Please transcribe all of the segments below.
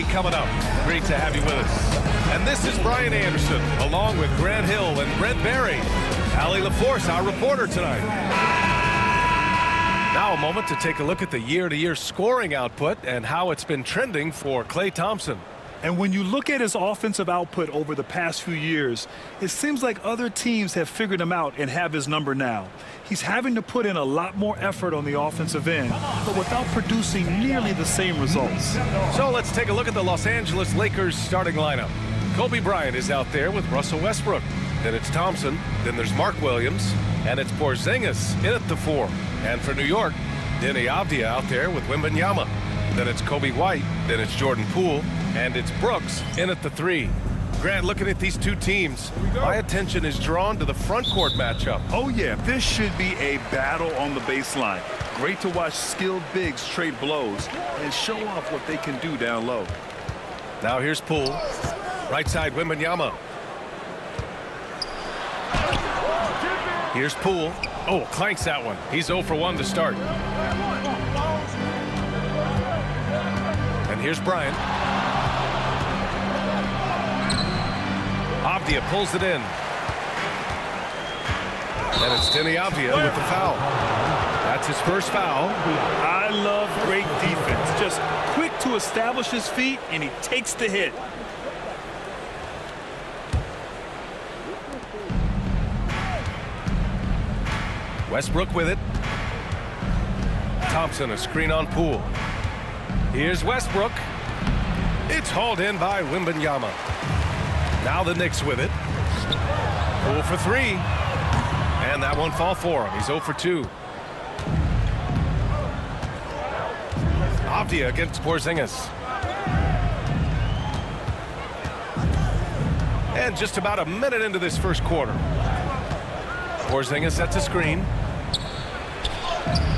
coming up. Great to have you with us. And this is Brian Anderson, along with Grant Hill and Brent Barry. Allie LaForce, our reporter tonight. Now a moment to take a look at the year-to-year scoring output and how it's been trending for Klay Thompson. And when you look at his offensive output over the past few years, it seems like other teams have figured him out and have his number now. He's having to put in a lot more effort on the offensive end, but without producing nearly the same results. So let's take a look at the Los Angeles Lakers starting lineup. Kobe Bryant is out there with Russell Westbrook. Then it's Thompson. Then there's Mark Williams. And it's Porzingis in at the 4. And for New York, Deni Avdija out there with Wembanyama. Then it's Kobe White. Then it's Jordan Poole. And it's Brooks in at the 3. Grant, looking at these two teams, my attention is drawn to the front court matchup. Oh, yeah, this should be a battle on the baseline. Great to watch skilled bigs trade blows and show off what they can do down low. Now here's Poole. Right side, Wembanyama. Here's Poole. Oh, clanks that one. He's 0 for 1 to start. And here's Bryant. Avdija pulls it in. And it's Deni Avdija with the foul. That's his first foul. I love great defense. Just quick to establish his feet, and he takes the hit. Westbrook with it. Thompson, a screen on Poole. Here's Westbrook. It's hauled in by Wembanyama. Now the Knicks with it. Poole for 3. And that won't fall for him. He's 0 for 2. Avdija against Porzingis. And just about a minute into this first quarter. Porzingis sets a screen.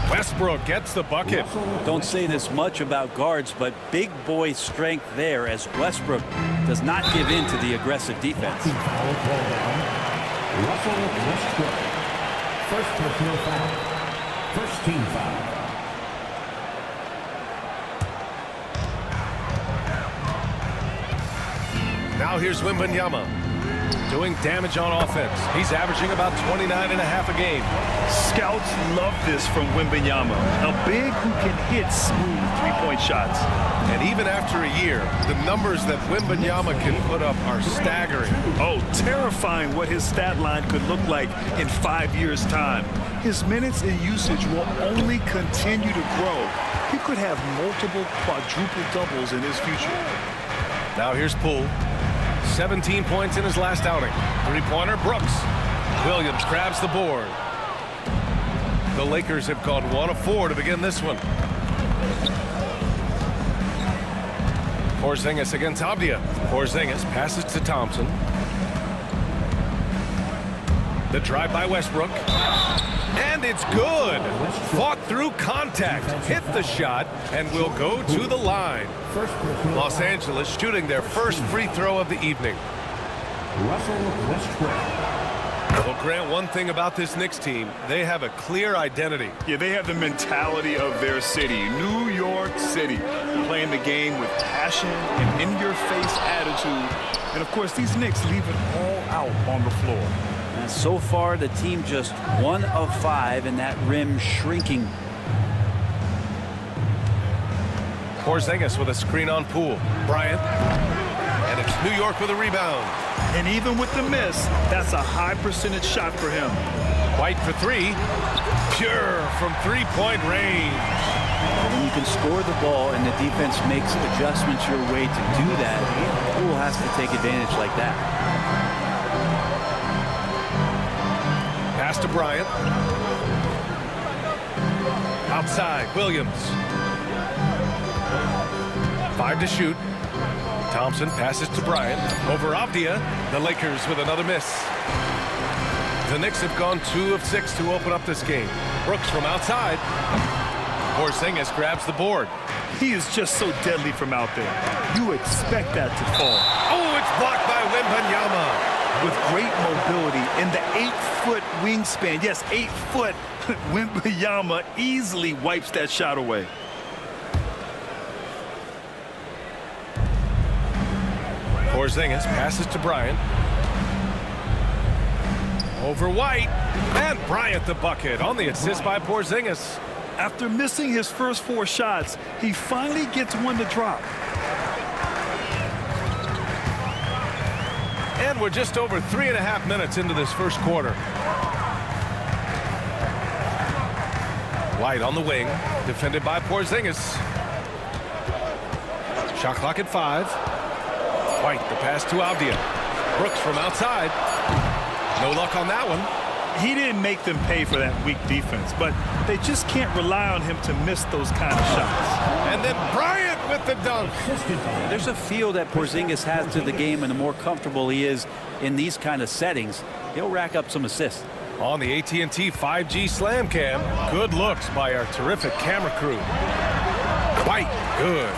Westbrook gets the bucket. Don't say this much about guards, but big boy strength there as Westbrook does not give in to the aggressive defense. Russell Westbrook. First personal foul. First team foul. Now here's Wembanyama. Doing damage on offense. He's averaging about 29.5 a game. Scouts love this from Wembanyama. A big who can hit smooth three-point shots. And even after a year, the numbers that Wembanyama can put up are staggering. Oh, terrifying what his stat line could look like in 5 years' time. His minutes and usage will only continue to grow. He could have multiple quadruple doubles in his future. Now here's Poole. 17 points in his last outing. Three-pointer, Brooks. Williams grabs the board. The Lakers have gone 1 of 4 to begin this one. Porzingis against Avdija. Porzingis passes to Thompson. The drive by Westbrook. And it's good. Fought through contact. Hit the shot and will go to the line. Los Angeles shooting their first free throw of the evening. Russell Westbrook. Well, Grant, one thing about this Knicks team, they have a clear identity. Yeah, they have the mentality of their city, New York City, playing the game with passion and in-your-face attitude. And, of course, these Knicks leave it all out on the floor. And so far, the team just 1 of 5, and that rim shrinking. Porzingis with a screen on Poole. Bryant. And it's New York with a rebound. And even with the miss, that's a high percentage shot for him. White for 3. Pure from three-point range. When you can score the ball and the defense makes adjustments your way to do that, Poole has to take advantage like that. Pass to Bryant. Outside, Williams. 5 to shoot. Thompson passes to Bryant. Over Avdija. The Lakers with another miss. The Knicks have gone 2 of 6 to open up this game. Brooks from outside. Porzingis grabs the board. He is just so deadly from out there. You expect that to fall. Oh, it's blocked by Wembanyama. With great mobility and the 8-foot wingspan. Yes, 8 foot. Wembanyama easily wipes that shot away. Porzingis passes to Bryant. Over White. And Bryant the bucket on the assist by Porzingis. After missing his first 4 shots, he finally gets one to drop. And we're just over 3.5 minutes into this first quarter. White on the wing, defended by Porzingis. Shot clock at 5. White, the pass to Avdia. Brooks from outside. No luck on that one. He didn't make them pay for that weak defense, but they just can't rely on him to miss those kind of shots. And then Bryant with the dunk. There's a feel that Porzingis has to the game, and the more comfortable he is in these kind of settings, he'll rack up some assists. On the AT&T 5G Slam Cam, good looks by our terrific camera crew. White, good.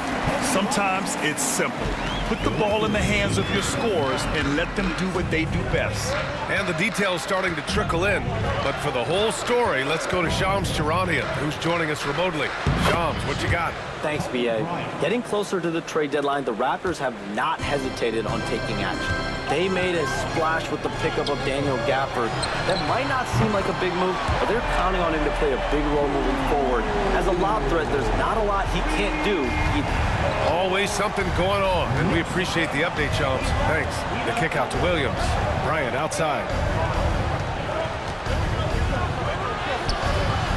Sometimes it's simple. Put the ball in the hands of your scorers and let them do what they do best. And the details starting to trickle in. But for the whole story, let's go to Shams Charania, who's joining us remotely. Shams, what you got? Thanks, B.A. Getting closer to the trade deadline, the Raptors have not hesitated on taking action. They made a splash with the pickup of Daniel Gafford. That might not seem like a big move, but they're counting on him to play a big role moving forward. As a lob threat, there's not a lot he can't do either. Always something going on, and we appreciate the update, Shams. Thanks. The kick out to Williams. Bryant outside.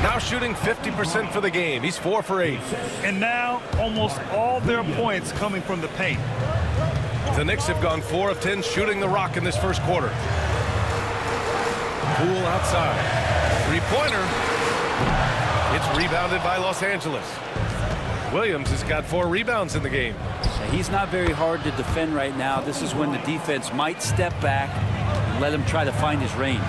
Now shooting 50% for the game. He's 4 for 8. And now almost all their points coming from the paint. The Knicks have gone 4 of 10 shooting the rock in this first quarter. Poole outside. Three-pointer. It's rebounded by Los Angeles. Williams has got 4 rebounds in the game. He's not very hard to defend right now. This is when the defense might step back and let him try to find his range.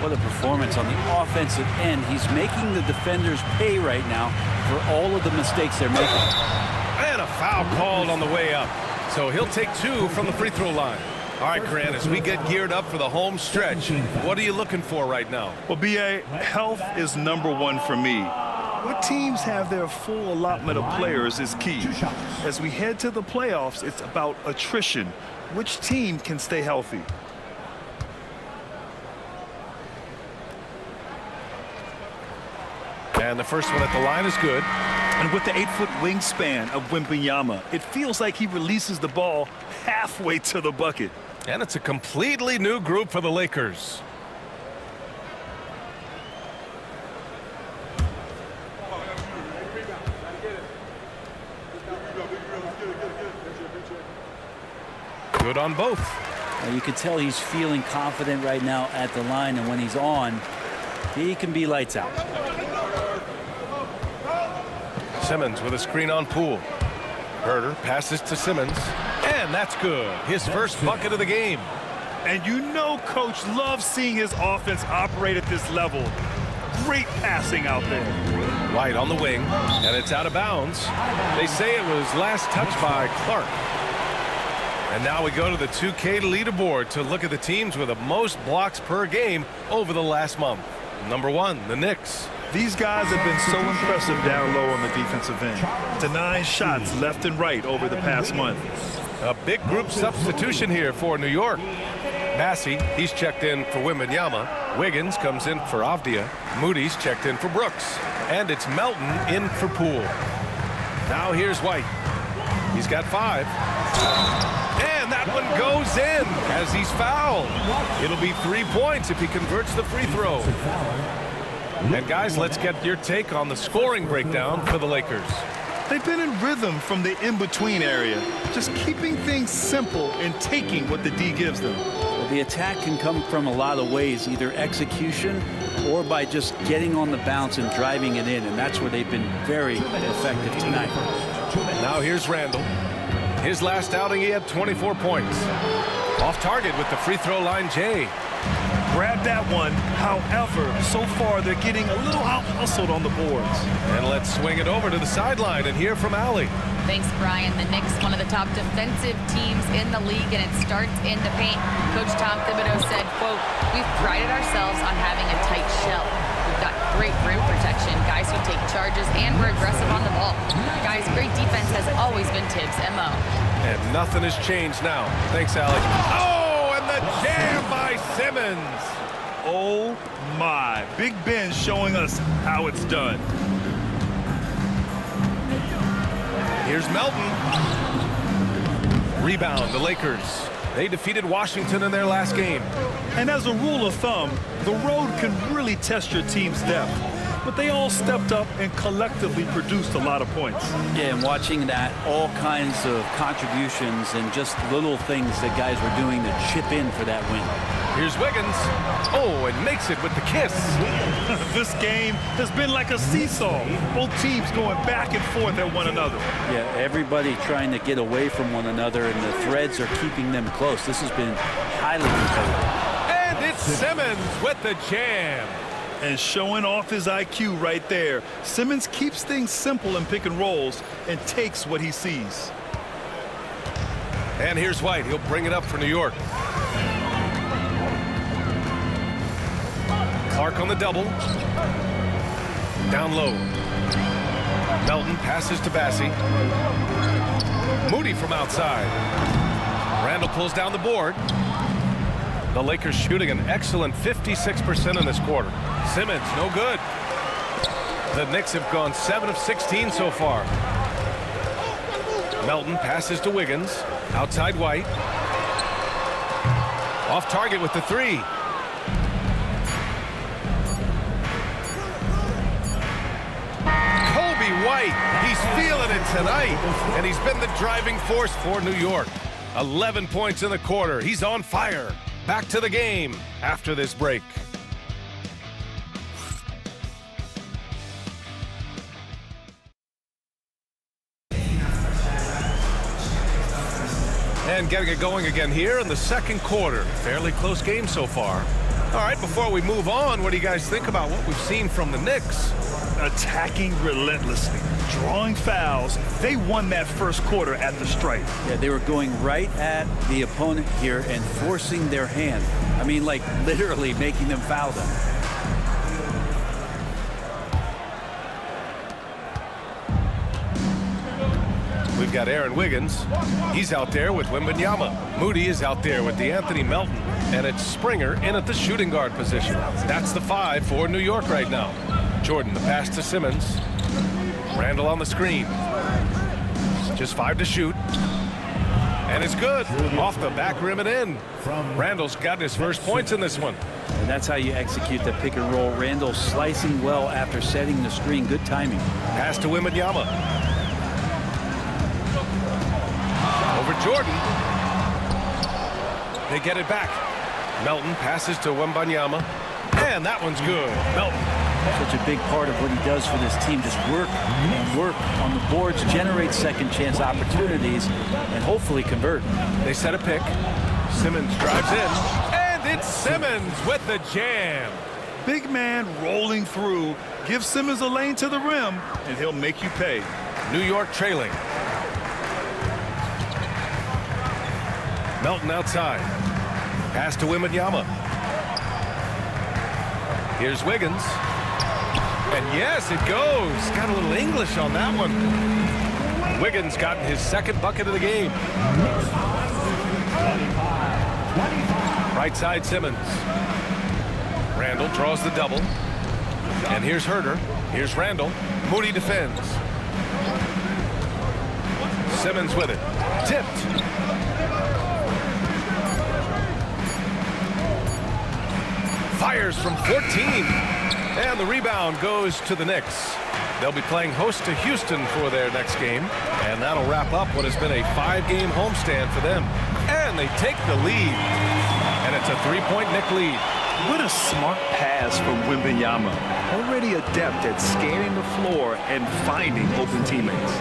What a performance on the offensive end. He's making the defenders pay right now for all of the mistakes they're making. And a foul called on the way up. So he'll take 2 from the free throw line. All right, Grant, as we get geared up for the home stretch, what are you looking for right now? Well, B.A., health is #1 for me. What teams have their full allotment of players is key. As we head to the playoffs, it's about attrition. Which team can stay healthy? And the first one at the line is good. And with the 8-foot wingspan of Wembanyama, it feels like he releases the ball halfway to the bucket. And it's a completely new group for the Lakers. Good on both. You can tell he's feeling confident right now at the line, and when he's on, he can be lights out. Simmons with a screen on Poole. Herter passes to Simmons, and that's good. His first bucket of the game. And you know Coach loves seeing his offense operate at this level. Great passing out there. White on the wing, and it's out of bounds. They say it was last touched by Clark. And now we go to the 2K leaderboard to look at the teams with the most blocks per game over the last month. #1, the Knicks. These guys have been so impressive down low on the defensive end. Denying shots left and right over the past month. A big group substitution here for New York. Massey, he's checked in for Wembanyama. Wiggins comes in for Avdia. Moody's checked in for Brooks. And it's Melton in for Poole. Now here's White. He's got 5. And that one goes in as he's fouled. It'll be 3 points if he converts the free throw. And guys, let's get your take on the scoring breakdown for the Lakers. They've been in rhythm from the in-between area, just keeping things simple and taking what the D gives them. Well, the attack can come from a lot of ways, either execution or by just getting on the bounce and driving it in, and that's where they've been very effective tonight. Now here's Randall. His last outing, he had 24 points. Off target with the free throw line, Jay. Grab that one. However, so far they're getting a little out-hustled on the boards. And let's swing it over to the sideline and hear from Allie. Thanks, Brian. The Knicks, one of the top defensive teams in the league, and it starts in the paint. Coach Tom Thibodeau said, quote, "We've prided ourselves on having a tight shell. We've got great rim protection, guys who take charges, and we're aggressive on the ball. Guys, great defense has always been Tibbs' MO." And nothing has changed now. Thanks, Alex. Oh, and the jam by Simmons. Oh, my. Big Ben showing us how it's done. Here's Melton. Rebound, the Lakers. They defeated Washington in their last game. And as a rule of thumb, the road can really test your team's depth. But they all stepped up and collectively produced a lot of points. Yeah, and watching that, all kinds of contributions and just little things that guys were doing to chip in for that win. Here's Wiggins. Oh, and makes it with the kiss. This game has been like a seesaw. Both teams going back and forth at one another. Yeah, everybody trying to get away from one another, and the threads are keeping them close. This has been highly competitive. And it's Simmons with the jam. And showing off his IQ right there. Simmons keeps things simple in pick and rolls and takes what he sees. And here's White. He'll bring it up for New York. Clark on the double. Down low. Melton passes to Bassie. Moody from outside. Randall pulls down the board. The Lakers shooting an excellent 56% in this quarter. Simmons, no good. The Knicks have gone 7 of 16 so far. Melton passes to Wiggins. Outside White. Off target with the three. White, he's feeling it tonight, and he's been the driving force for New York. 11 points in the quarter. He's on fire. Back to the game after this break. And getting it going again here in the second quarter. Fairly close game so far. All right, before we move on, what do you guys think about what we've seen from the Knicks? Attacking relentlessly, drawing fouls. They won that first quarter at the stripe. Yeah, they were going right at the opponent here and forcing their hand. I mean, like literally making them foul them. We've got Aaron Wiggins. He's out there with Wembanyama. Moody is out there with DeAnthony Melton. And it's Springer in at the shooting guard position. That's the 5 for New York right now. Jordan, the pass to Simmons. Randall on the screen. Just 5 to shoot. And it's good. Off the back rim and in. Randall's got his first points in this one. And that's how you execute the pick and roll. Randall slicing well after setting the screen. Good timing. Pass to Wembanyama. Over Jordan. They get it back. Melton passes to Wembanyama. And that one's good. Melton. Such a big part of what he does for this team. Just work and work on the boards, generate second chance opportunities, and hopefully convert. They set a pick. Simmons drives in. And it's Simmons with the jam. Big man rolling through. Give Simmons a lane to the rim, and he'll make you pay. New York trailing. Melton outside. Pass to Wembanyama. Here's Wiggins. And yes, it goes. Got a little English on that one. Wiggins gotten his second bucket of the game. Right side Simmons. Randall draws the double. And here's Herter. Here's Randall. Moody defends. Simmons with it. Tipped. Fires from 14. And the rebound goes to the Knicks. They'll be playing host to Houston for their next game. And that'll wrap up what has been a 5-game homestand for them. And they take the lead. And it's a 3-point Knick lead. What a smart pass from Wembanyama. Already adept at scanning the floor and finding open teammates.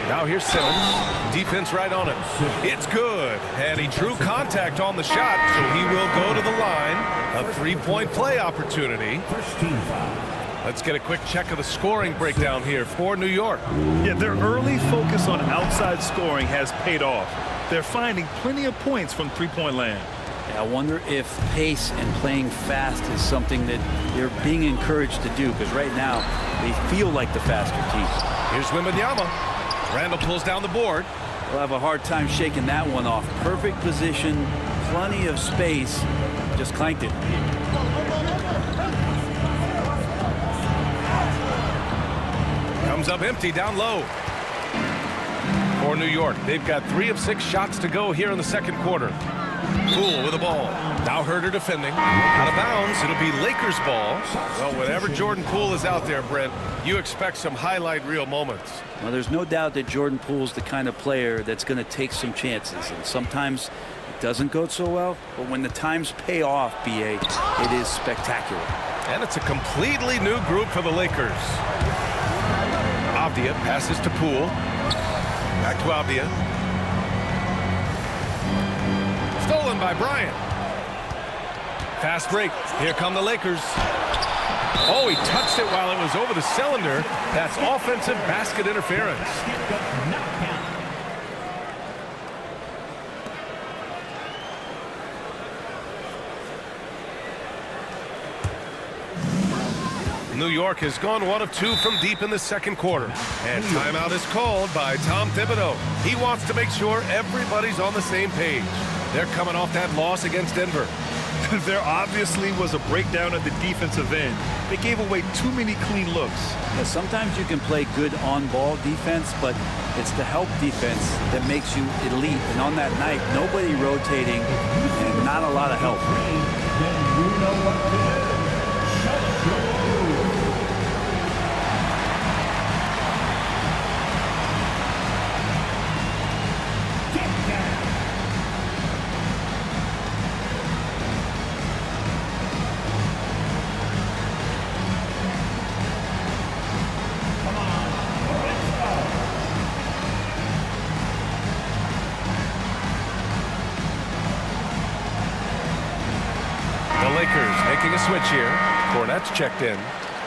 Now here's Simmons. Defense right on him. It's good. And he drew contact on the shot, so he will go to the line. A 3-point play opportunity. Let's get a quick check of the scoring breakdown here for New York. Yeah, their early focus on outside scoring has paid off. They're finding plenty of points from three-point land. I wonder if pace and playing fast is something that they're being encouraged to do, because right now they feel like the faster team. Here's Wembanyama. Randall pulls down the board. We'll have a hard time shaking that one off. Perfect position, plenty of space. Just clanked it. Comes up empty down low. For New York, they've got 3 of 6 shots to go here in the second quarter. Poole with the ball. Now Herder defending. Out of bounds. It'll be Lakers ball. Well, whenever Jordan Poole is out there, Brent, you expect some highlight reel moments. Well, there's no doubt that Jordan Poole's the kind of player that's going to take some chances. And sometimes it doesn't go so well. But when the times pay off, BA, it is spectacular. And it's a completely new group for the Lakers. Avdia passes to Poole. Back to Avdia. Stolen by Bryant. Fast break. Here come the Lakers. Oh, he touched it while it was over the cylinder. That's offensive basket interference. New York has gone 1 of 2 from deep in the second quarter. And timeout is called by Tom Thibodeau. He wants to make sure everybody's on the same page. They're coming off that loss against Denver. There obviously was a breakdown at the defensive end. They gave away too many clean looks. Yeah, sometimes you can play good on-ball defense, but it's the help defense that makes you elite. And on that night, nobody rotating and not a lot of help. Making a switch here. Cornette's checked in.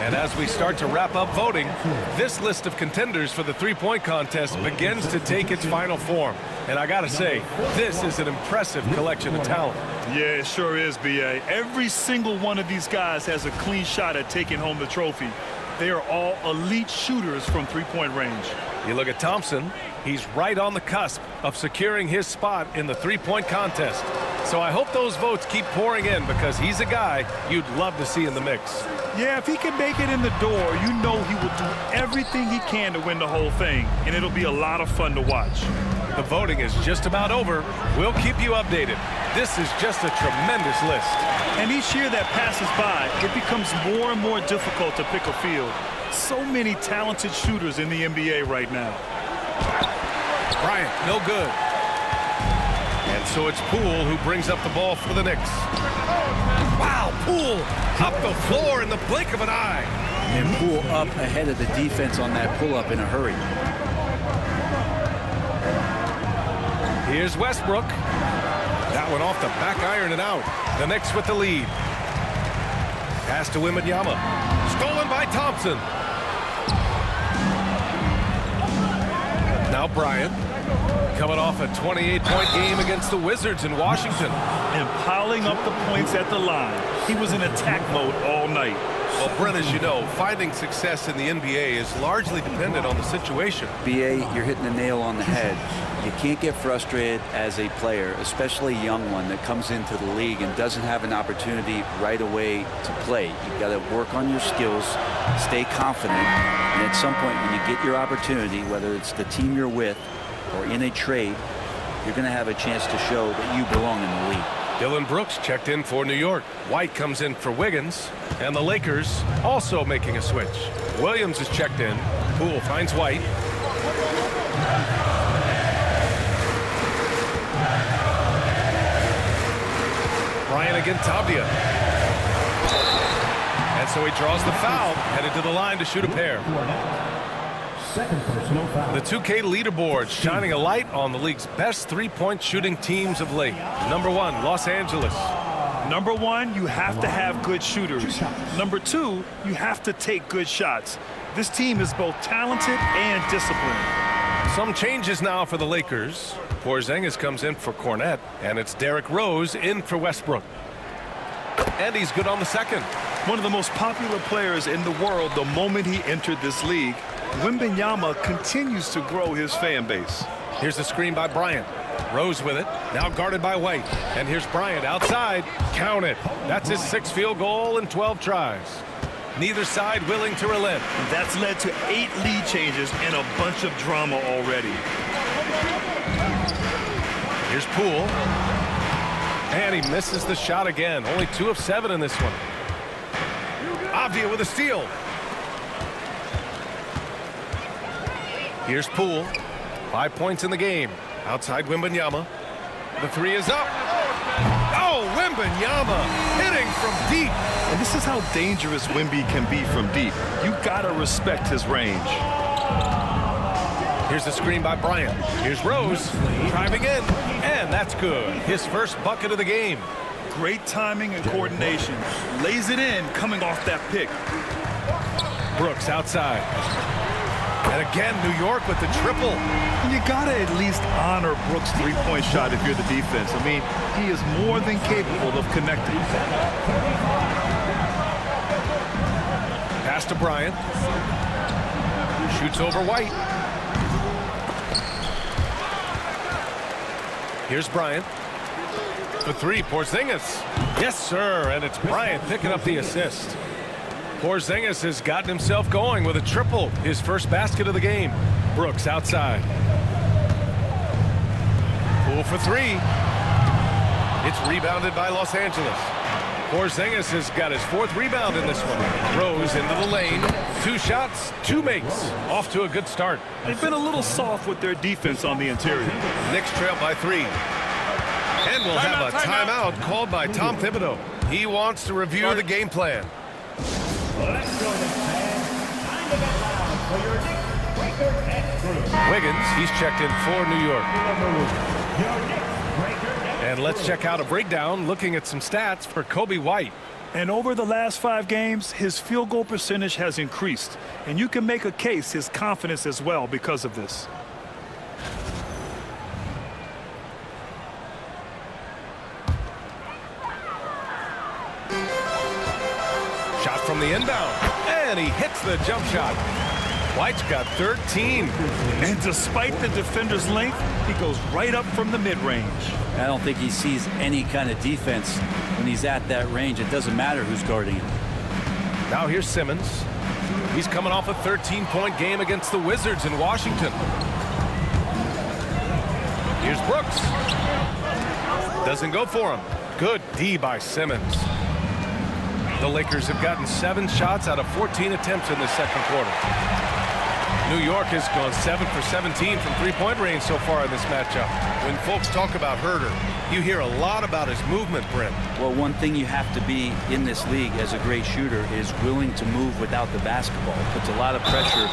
And as we start to wrap up voting, this list of contenders for the three-point contest begins to take its final form. And I gotta say, this is an impressive collection of talent. Yeah, it sure is, B.A. Every single one of these guys has a clean shot at taking home the trophy. They are all elite shooters from three-point range. You look at Thompson, he's right on the cusp of securing his spot in the three-point contest. So I hope those votes keep pouring in because he's a guy you'd love to see in the mix. Yeah, if he can make it in the door, you know he will do everything he can to win the whole thing, and it'll be a lot of fun to watch. The voting is just about over. We'll keep you updated. This is just a tremendous list. And each year that passes by, it becomes more and more difficult to pick a field. So many talented shooters in the NBA right now. Bryant, no good. And so it's Poole who brings up the ball for the Knicks. Wow, Poole up the floor in the blink of an eye. And Poole up ahead of the defense on that pull-up in a hurry. Here's Westbrook. That one off the back iron and out. The Knicks with the lead. Pass to Wembanyama. Stolen by Thompson. Now Bryant. Coming off a 28-point game against the Wizards in Washington. And piling up the points at the line. He was in attack mode all night. Well, Brent, as you know, finding success in the NBA is largely dependent on the situation. BA, you're hitting the nail on the head. You can't get frustrated as a player, especially a young one that comes into the league and doesn't have an opportunity right away to play. You've got to work on your skills, stay confident, and at some point when you get your opportunity, whether it's the team you're with or in a trade, you're going to have a chance to show that you belong in the league. Dillon Brooks checked in for New York. White comes in for Wiggins. And the Lakers also making a switch. Williams is checked in. Poole finds White. Bryant against Avdia. And so he draws the foul, headed to the line to shoot a pair. Second personal foul. The 2K leaderboard shining a light on the league's best three-point shooting teams of late. Number 1, Los Angeles. Number 1, you have to have good shooters. Number 2, you have to take good shots. This team is both talented and disciplined. Some changes now for the Lakers. Porzingis comes in for Cornette, and it's Derrick Rose in for Westbrook. And he's good on the second. One of the most popular players in the world the moment he entered this league. Wembanyama continues to grow his fan base. Here's the screen by Bryant. Rose with it, now guarded by White. And here's Bryant outside. Count it. That's his 6th field goal in 12 tries. Neither side willing to relent. That's led to 8 lead changes and a bunch of drama already. Here's Poole. And he misses the shot again. Only 2 of 7 in this one. Avdia with a steal. Here's Poole. 5 points in the game. Outside Wembanyama. The 3 is up. Oh, Wembanyama hitting from deep. And this is how dangerous Wemby can be from deep. You gotta respect his range. Here's the screen by Bryant. Here's Rose driving in, and that's good. His first bucket of the game. Great timing and coordination. Lays it in coming off that pick. Brooks outside. And again, New York with the triple. And you gotta at least honor Brooks' 3-point shot if you're the defense. I mean, he is more than capable of connecting. Pass to Bryant. Shoots over White. Here's Bryant. For 3, Porzingis. Yes, sir, and it's Bryant picking up the assist. Porzingis has gotten himself going with a triple, his first basket of the game. Brooks outside. Poole for 3. It's rebounded by Los Angeles. Porzingis has got his 4th rebound in this one. Rose into the lane. 2 shots, 2 makes. Off to a good start. They've been a little soft with their defense on the interior. Knicks trail by 3. And we'll have a timeout called by Tom Thibodeau. He wants to review the game plan. Wiggins, he's checked in for New York. And let's check out a breakdown looking at some stats for Coby White. And over the last 5 games, his field goal percentage has increased. And you can make a case his confidence as well because of this. Shot from the inbound. And he hits the jump shot. White's got 13. And despite the defender's length, he goes right up from the mid-range. I don't think he sees any kind of defense when he's at that range. It doesn't matter who's guarding him. Now here's Simmons. He's coming off a 13-point game against the Wizards in Washington. Here's Brooks. Doesn't go for him. Good D by Simmons. The Lakers have gotten 7 shots out of 14 attempts in the second quarter. New York has gone 7 for 17 from 3-point range so far in this matchup. When folks talk about Herter, you hear a lot about his movement, Brent. Well, one thing you have to be in this league as a great shooter is willing to move without the basketball. It puts a lot of pressure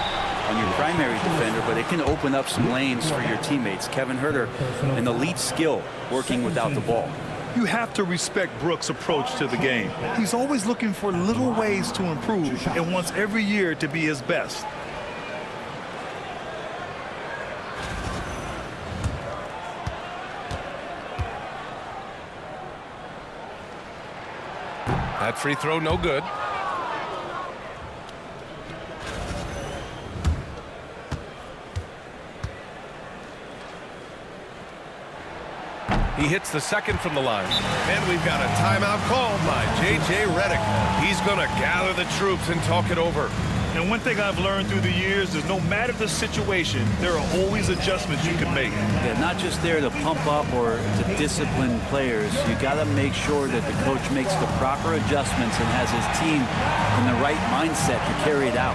on your primary defender, but it can open up some lanes for your teammates. Kevin Herter, an elite skill working without the ball. You have to respect Brooks' approach to the game. He's always looking for little ways to improve and wants every year to be his best. That free throw no good. He hits the second from the line. And we've got a timeout called by J.J. Redick. He's going to gather the troops and talk it over. And one thing I've learned through the years is no matter the situation, there are always adjustments you can make. They're not just there to pump up or to discipline players. You got to make sure that the coach makes the proper adjustments and has his team in the right mindset to carry it out.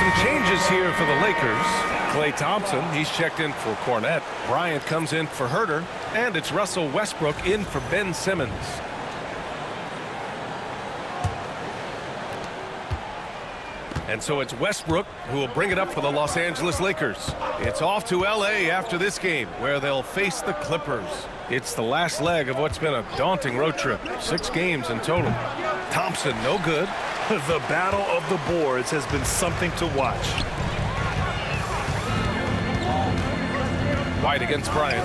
Some changes here for the Lakers. Klay Thompson, he's checked in for Cornette. Bryant comes in for Herter. And it's Russell Westbrook in for Ben Simmons. And so it's Westbrook who will bring it up for the Los Angeles Lakers. It's off to L.A. after this game, where they'll face the Clippers. It's the last leg of what's been a daunting road trip. 6 games in total. Thompson, no good. The battle of the boards has been something to watch. White against Bryant.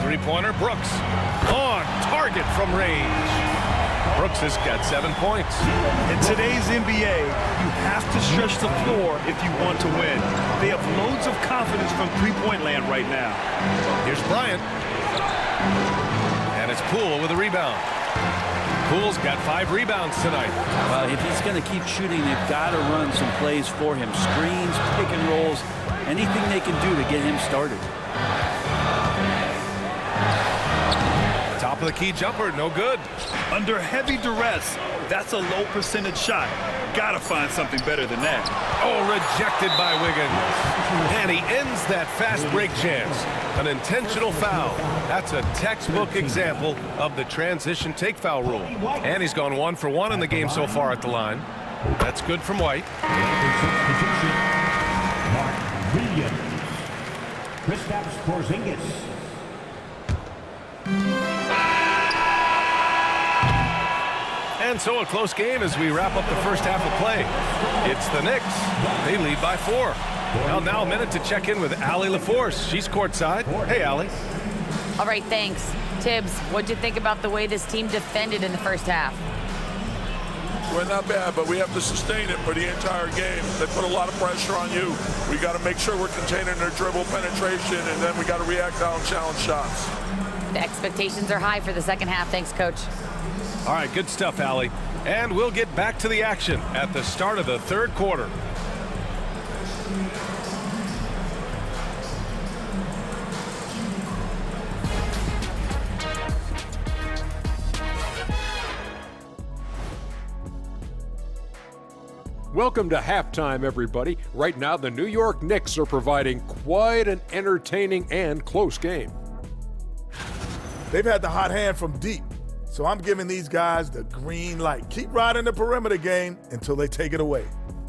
Three-pointer, Brooks. On target from range. Brooks has got 7 points. In today's NBA, you have to stretch the floor if you want to win. They have loads of confidence from three-point land right now. Here's Bryant. And it's Poole with a rebound. Poole's got 5 rebounds tonight. Well, if he's going to keep shooting, they've got to run some plays for him. Screens, pick and rolls, anything they can do to get him started. Top of the key jumper, no good. Under heavy duress, that's a low percentage shot. Gotta find something better than that. Oh, rejected by Wiggins. And he ends that fast break chance. An intentional foul. That's a textbook example of the transition take foul rule. And he's gone 1 for 1 in the game so far at the line. That's good from White. Kristaps Porzingis. And so a close game as we wrap up the first half of play. It's the Knicks. They lead by 4. Now a minute to check in with Allie LaForce. She's courtside. Hey, Allie. All right, thanks. Tibbs, what'd you think about the way this team defended in the first half? Well, not bad, but we have to sustain it for the entire game. They put a lot of pressure on you. We got to make sure we're containing their dribble penetration, and then we got to react down challenge shots. The expectations are high for the second half. Thanks, Coach. All right, good stuff, Allie. And we'll get back to the action at the start of the third quarter. Welcome to halftime, everybody. Right now, the New York Knicks are providing quite an entertaining and close game. They've had the hot hand from deep, so I'm giving these guys the green light. Keep riding the perimeter game until they take it away.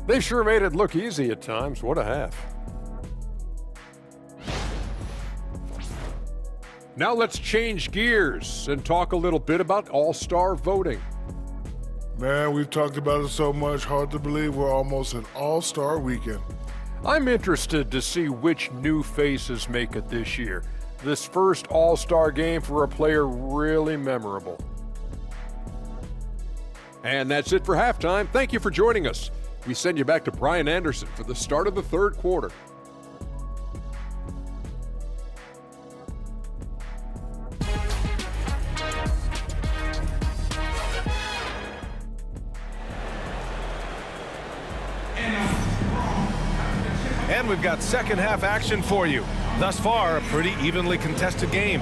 They sure made it look easy at times. What a half. Now let's change gears and talk a little bit about all-star voting. Man, we've talked about it so much, hard to believe we're almost an all-star weekend. I'm interested to see which new faces make it this year. This first all-star game for a player really memorable. And that's it for halftime. Thank you for joining us. We send you back to Brian Anderson for the start of the third quarter. And we've got second half action for you. Thus far, a pretty evenly contested game.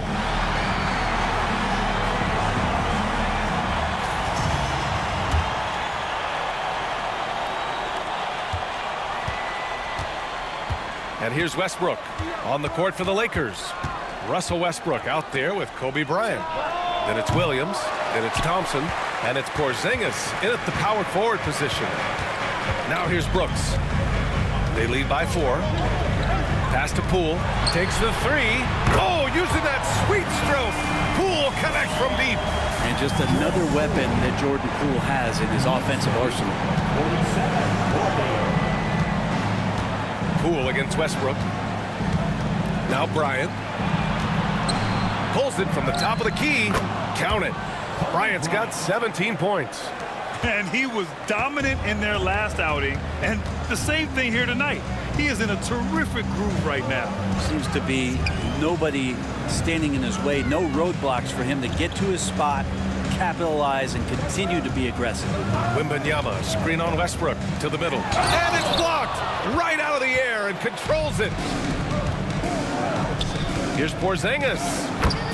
And here's Westbrook on the court for the Lakers. Russell Westbrook out there with Kobe Bryant. Then it's Williams, then it's Thompson, and it's Porzingis in at the power forward position. Now here's Brooks. They lead by 4. Pass to Poole. Takes the 3. Oh, using that sweet stroke. Poole connects from deep. And just another weapon that Jordan Poole has in his offensive arsenal. Poole against Westbrook. Now Bryant. Pulls it from the top of the key. Count it. Bryant's got 17 points. And he was dominant in their last outing. And the same thing here tonight. He is in a terrific groove right now. Seems to be nobody standing in his way. No roadblocks for him to get to his spot, capitalize, and continue to be aggressive. Wembanyama, screen on Westbrook to the middle. And it's blocked right out of the air and controls it. Here's Porzingis.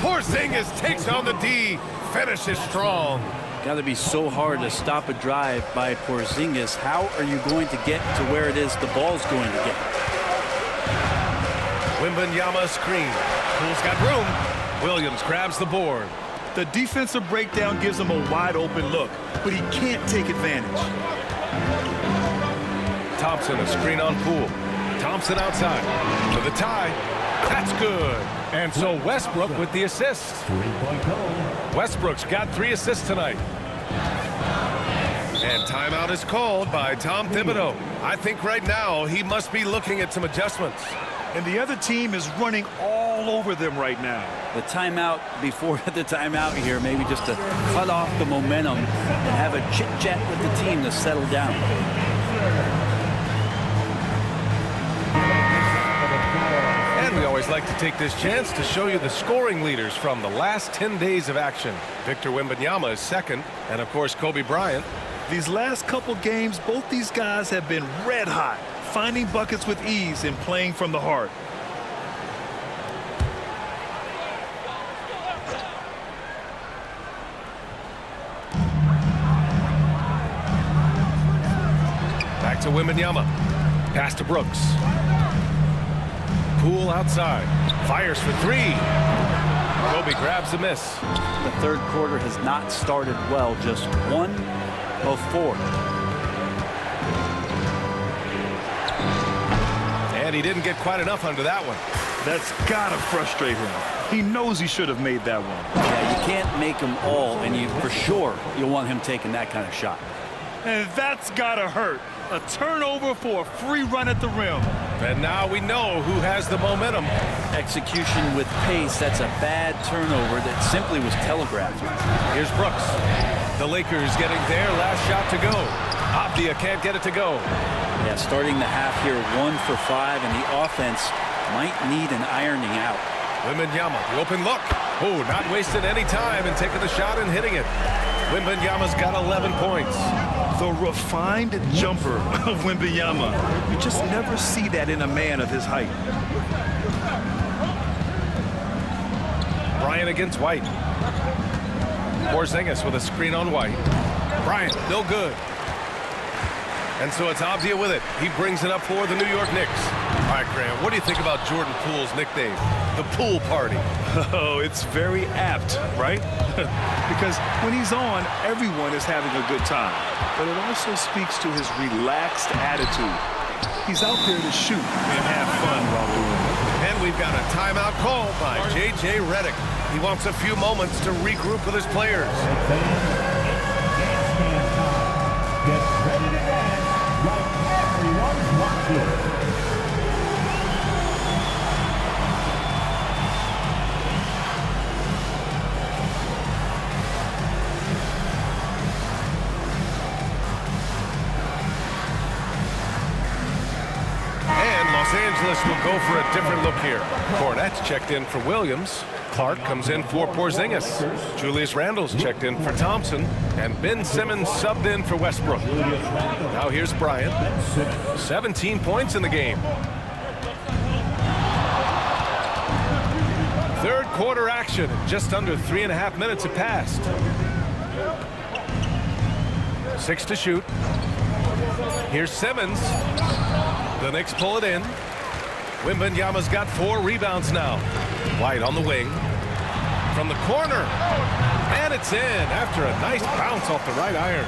Porzingis takes on the D. Finishes strong. Got to be so hard to stop a drive by Porzingis. How are you going to get to where it is the ball's going to get? Wembanyama screen. Poole's got room. Williams grabs the board. The defensive breakdown gives him a wide open look, but he can't take advantage. Thompson, a screen on Poole. Thompson outside for the tie. That's good. And so Westbrook with the assist. Westbrook's got 3 assists tonight. And timeout is called by Tom Thibodeau. I think right now he must be looking at some adjustments. And the other team is running all over them right now. The timeout before the timeout here, maybe just to cut off the momentum and have a chit-chat with the team to settle down. And we always like to take this chance to show you the scoring leaders from the last 10 days of action. Victor Wembanyama is second, and of course Kobe Bryant. These last couple games, both these guys have been red hot, finding buckets with ease and playing from the heart. Back to Wembanyama. Pass to Brooks. Poole outside. Fires for three. Kobe grabs a miss. The third quarter has not started well, just 1 of 4. And he didn't get quite enough under that one. That's gotta frustrate him. He knows he should have made that one. Yeah, you can't make them all, and you for sure you'll want him taking that kind of shot. And that's gotta hurt. A turnover for a free run at the rim. And now we know who has the momentum. Execution with pace, that's a bad turnover that simply was telegraphed. Here's Brooks. The Lakers getting their last shot to go. Avdia can't get it to go. Yeah, starting the half here 1 for 5, and the offense might need an ironing out. Wembanyama, the open look. Oh, not wasting any time and taking the shot and hitting it. Wembanyama's got 11 points. The refined jumper of Wembanyama. You just never see that in a man of his height. Bryant against White. Porzingis with a screen on White. Bryant, no good. And so it's Avdia with it. He brings it up for the New York Knicks. All right, Graham, what do you think about Jordan Poole's nickname, the Pool Party? Oh, it's very apt, right? Because when he's on, everyone is having a good time. But it also speaks to his relaxed attitude. He's out there to shoot and have fun while doing it. And we've got a timeout called by J.J. Redick. He wants a few moments to regroup with his players. Get ready to dance like everyone's watching. Los Angeles will go for a different look here. Cornette's checked in for Williams. Clark comes in for Porzingis. Julius Randle's checked in for Thompson. And Ben Simmons subbed in for Westbrook. Now here's Bryant. 17 points in the game. Third quarter action. Just under 3.5 minutes have passed. 6 to shoot. Here's Simmons. The Knicks pull it in. Wembanyama's got 4 rebounds now. White on the wing. From the corner. And it's in after a nice bounce off the right iron.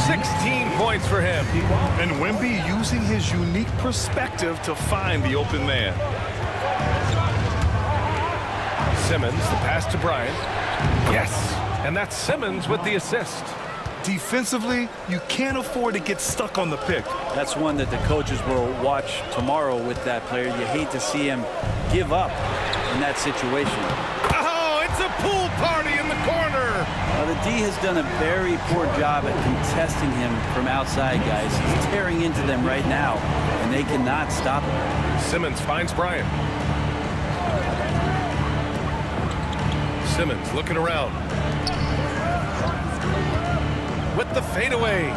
16 points for him. And Wemby using his unique perspective to find the open man. Simmons, the pass to Bryant. Yes. And that's Simmons with the assist. Defensively, you can't afford to get stuck on the pick. That's one that the coaches will watch tomorrow with that player. You hate to see him give up in that situation. Oh, it's a pool party in the corner. The D has done a very poor job at contesting him from outside, guys. He's tearing into them right now, and they cannot stop him. Simmons finds Bryant. Simmons looking around. With the fadeaway.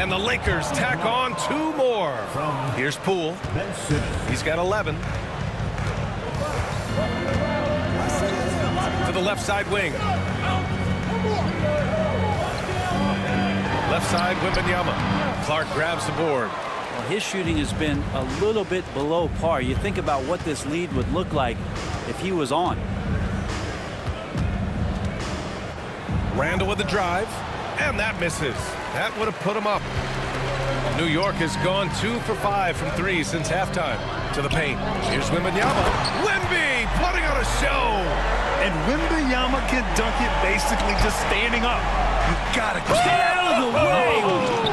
And the Lakers tack on 2 more. Here's Poole. He's got 11. To the left side wing. Left side, Wembanyama. Clark grabs the board. Well, his shooting has been a little bit below par. You think about what this lead would look like if he was on. Randle with the drive. And that misses. That would have put him up. New York has gone 2 for 5 from 3 since halftime. To the paint. Here's Wembanyama. Wemby putting on a show. And Wembanyama can dunk it basically just standing up. You gotta get out of the way.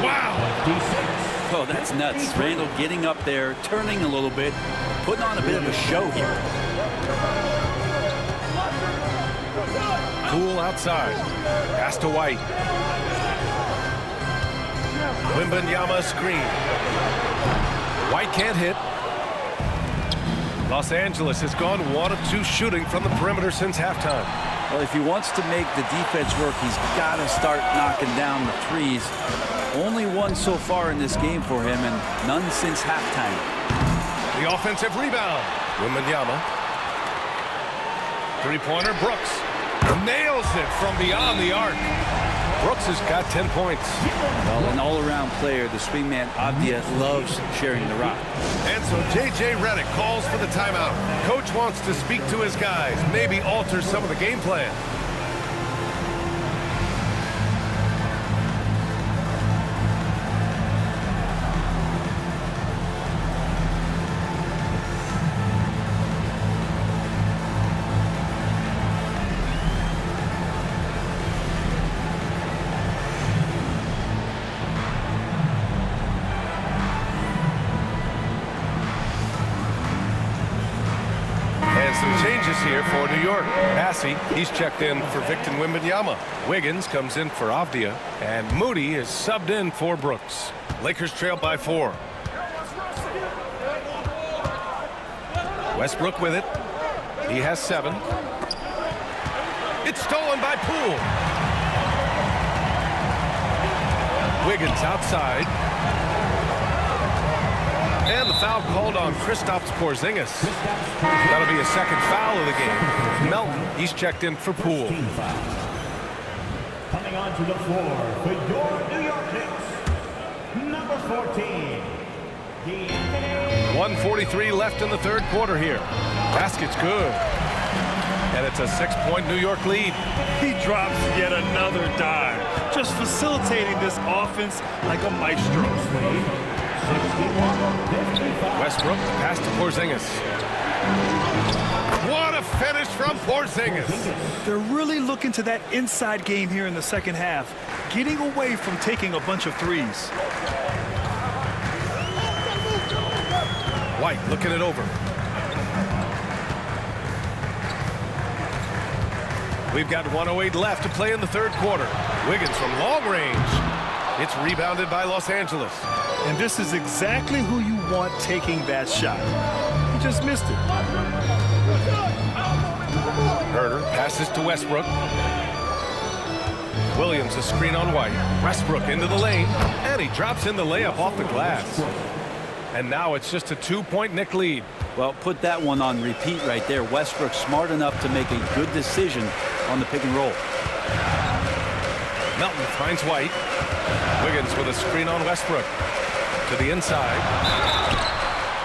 Wow. Oh, that's nuts. Randall getting up there, turning a little bit, putting on a bit of a show here. Poole outside. Pass to White. Wembanyama screen. White can't hit. Los Angeles has gone 1 of 2 shooting from the perimeter since halftime. Well, if he wants to make the defense work, he's got to start knocking down the threes. Only one so far in this game for him, and none since halftime. The offensive rebound. Wembanyama. Three-pointer, Brooks. Nails it from beyond the arc. Brooks has got 10 points. Well, an all-around player, the swingman Avdia loves sharing the rock. And so J.J. Redick calls for the timeout. Coach wants to speak to his guys, maybe alter some of the game plan. Some changes here for New York. Massey, he's checked in for Victor Wembanyama. Wiggins comes in for Avdia. And Moody is subbed in for Brooks. Lakers trail by 4. Westbrook with it. He has 7. It's stolen by Poole. Wiggins outside. And the foul called on Kristaps Porzingis. That'll be a second foul of the game. Melton, he's checked in for Poole. Coming onto the floor for your New York Knicks, number 14, D'Antoni. 1:43 left in the third quarter here. Basket's good. And it's a 6-point New York lead. He drops yet another dive, just facilitating this offense like a maestro. Westbrook, pass to Porzingis. What a finish from Porzingis. They're really looking to that inside game here in the second half, getting away from taking a bunch of threes. White looking it over. We've got 1:08 left to play in the third quarter. Wiggins from long range. It's rebounded by Los Angeles. And this is exactly who you want taking that shot. He just missed it. Herter passes to Westbrook. Williams a screen on White. Westbrook into the lane. And he drops in the layup off the glass. And now it's just a 2-point Knick lead. Well, put that one on repeat right there. Westbrook smart enough to make a good decision on the pick and roll. Melton finds White. Wiggins with a screen on Westbrook. To the inside.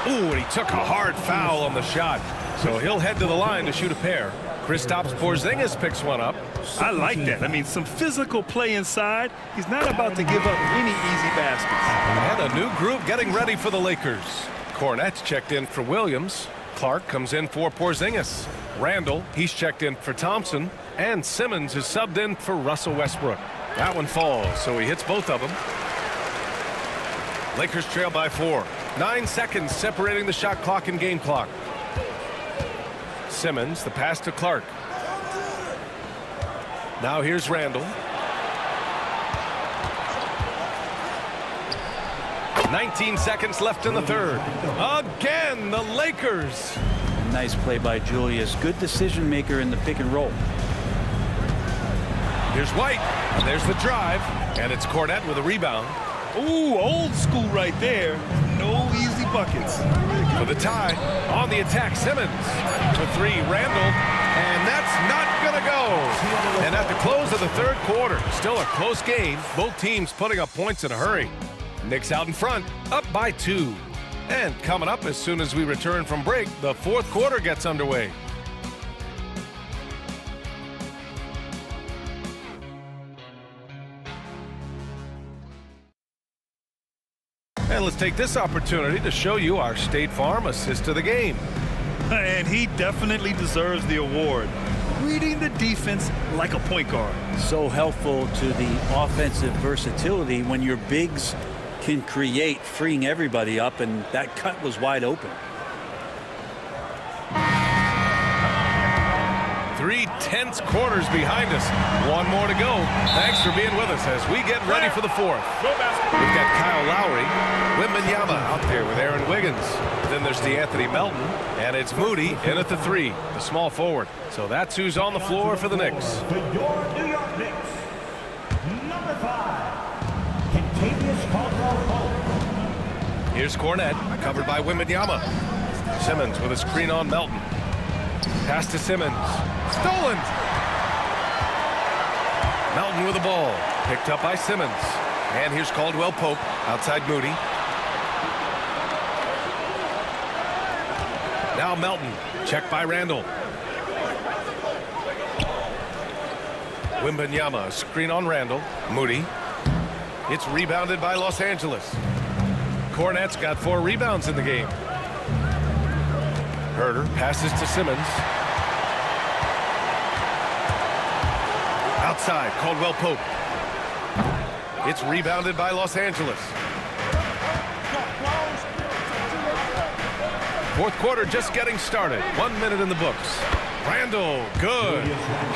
Ooh, and he took a hard foul on the shot. So he'll head to the line to shoot a pair. Kristaps Porzingis picks one up. I like that. I mean, some physical play inside. He's not about to give up any easy baskets. And a new group getting ready for the Lakers. Cornette's checked in for Williams. Clark comes in for Porzingis. Randall, he's checked in for Thompson. And Simmons is subbed in for Russell Westbrook. That one falls, so he hits both of them. Lakers trail by 4. 9 seconds separating the shot clock and game clock. Simmons, the pass to Clark. Now here's Randall. 19 seconds left in the third. Again, the Lakers. Nice play by Julius. Good decision maker in the pick and roll. Here's White. And there's the drive. And it's Cornette with a rebound. Ooh, old school right there. No easy buckets. For the tie. On the attack, Simmons. For 3, Randall. And that's not going to go. And at the close of the third quarter, still a close game. Both teams putting up points in a hurry. Knicks out in front, up by 2. And coming up as soon as we return from break, the fourth quarter gets underway. And let's take this opportunity to show you our State Farm assist of the game. And he definitely deserves the award. Reading the defense like a point guard. So helpful to the offensive versatility when your bigs can create, freeing everybody up, and that cut was wide open. 3 tense quarters behind us. One more to go. Thanks for being with us as we get ready for the fourth. We've got Kyle Lowry, Wembanyama out there with Aaron Wiggins. Then there's DeAnthony Melton, and it's Moody in at the 3, the small forward. So that's who's on the floor for the Knicks. For your New York Knicks, number 5, Kentavious Caldwell-Pope. Here's Cornette, covered by Wembanyama. Simmons with a screen on Melton. Pass to Simmons. Stolen! Melton with the ball. Picked up by Simmons. And here's Caldwell-Pope outside Moody. Now Melton. Checked by Randall. Wembanyama, screen on Randall. Moody. It's rebounded by Los Angeles. Cornette's got 4 rebounds in the game. Herter passes to Simmons. Outside, Caldwell-Pope. It's rebounded by Los Angeles. Fourth quarter just getting started. 1 minute in the books. Randall, good.